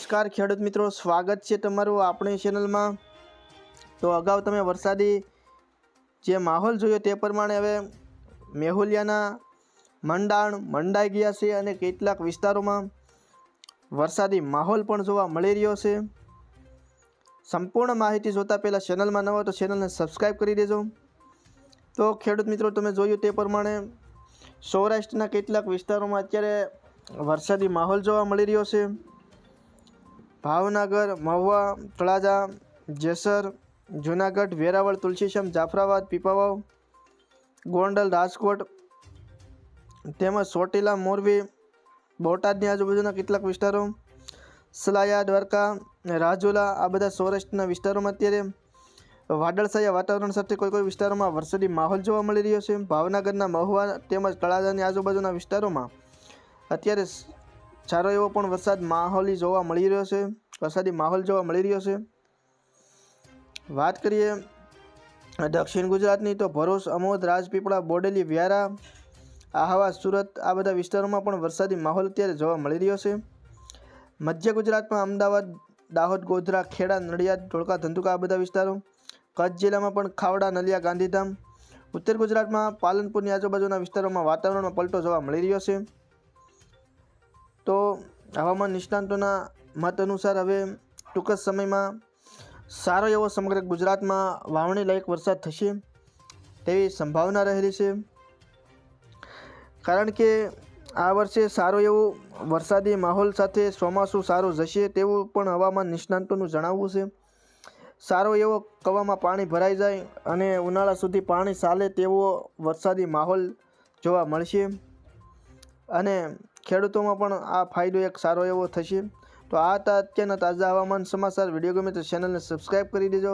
નમસ્કાર ખેડૂત મિત્રો, સ્વાગત છે તમારું આપણી ચેનલમાં। તો અગાઉ તમે વરસાદી જે માહોલ જોયો તે પ્રમાણે હવે મેહુલિયાના મંડાણ મંડાઈ ગયા છે અને કેટલાક વિસ્તારોમાં વરસાદી માહોલ પણ જોવા મળી રહ્યો છે। સંપૂર્ણ માહિતી જોતા પહેલાં ચેનલમાં ન હોય તો ચેનલને સબસ્ક્રાઈબ કરી દેજો। તો ખેડૂત મિત્રો, તમે જોયું તે પ્રમાણે સૌરાષ્ટ્રના કેટલાક વિસ્તારોમાં અત્યારે વરસાદી માહોલ જોવા મળી રહ્યો છે। ભાવનગર, મહુવા, તળાજા, જેસર, જૂનાગઢ, વેરાવળ, તુલસીશ્યામ, જાફરાબાદ, પીપાવાવ, ગોંડલ, રાજકોટ તેમજ ચોટીલા, મોરબી, બોટાદની આજુબાજુના કેટલાક વિસ્તારો, સલાયા, દ્વારકા, રાજુલા, આ બધા સૌરાષ્ટ્રના વિસ્તારોમાં અત્યારે વાદળછાયા વાતાવરણ સાથે કોઈ વિસ્તારોમાં વરસાદી માહોલ જોવા મળી રહ્યો છે। ભાવનગરના મહુવા તેમજ તળાજાની આજુબાજુના વિસ્તારોમાં અત્યારે સારો એવો પણ વરસાદી માહોલ જોવા મળી રહ્યો છે। વાત કરીએ દક્ષિણ ગુજરાતની તો ભરૂચ, અમોદ, રાજપીપળા, બોડેલી, વ્યારા, આહવા, સુરત આ બધા વિસ્તારોમાં પણ વરસાદી માહોલ અત્યારે જોવા મળી રહ્યો છે। મધ્ય ગુજરાતમાં અમદાવાદ, દાહોદ, ગોધરા, ખેડા, નડિયાદ, ધોળકા, ધંધુકા આ બધા વિસ્તારો, કચ્છ જિલ્લામાં પણ ખાવડા, નલિયા, ગાંધીધામ, ઉત્તર ગુજરાતમાં પાલનપુરની આજુબાજુના વિસ્તારોમાં વાતાવરણમાં પલટો જોવા મળી રહ્યો છે। તો હવામાન નિષ્ણાંતોના મત અનુસાર હવે ટૂંક જ સમયમાં સારો એવો સમગ્ર ગુજરાતમાં વાવણી લાયક વરસાદ થશે તેવી સંભાવના રહેલી છે। કારણ કે આ વર્ષે સારો એવો વરસાદી માહોલ સાથે ચોમાસું સારું જશે તેવું પણ હવામાન નિષ્ણાંતોનું જણાવવું છે। સારો એવો કવામાં પાણી ભરાઈ જાય અને ઉનાળા સુધી પાણી ચાલે તેવો વરસાદી માહોલ જોવા મળશે અને ખેડૂતોમાં પણ આ ફાયદો એક સારો એવો થશે। તો આ હતા અત્યારના તાજા હવામાન સમાચાર। વિડીયો ગમે તો ચેનલને સબસ્ક્રાઈબ કરી દેજો।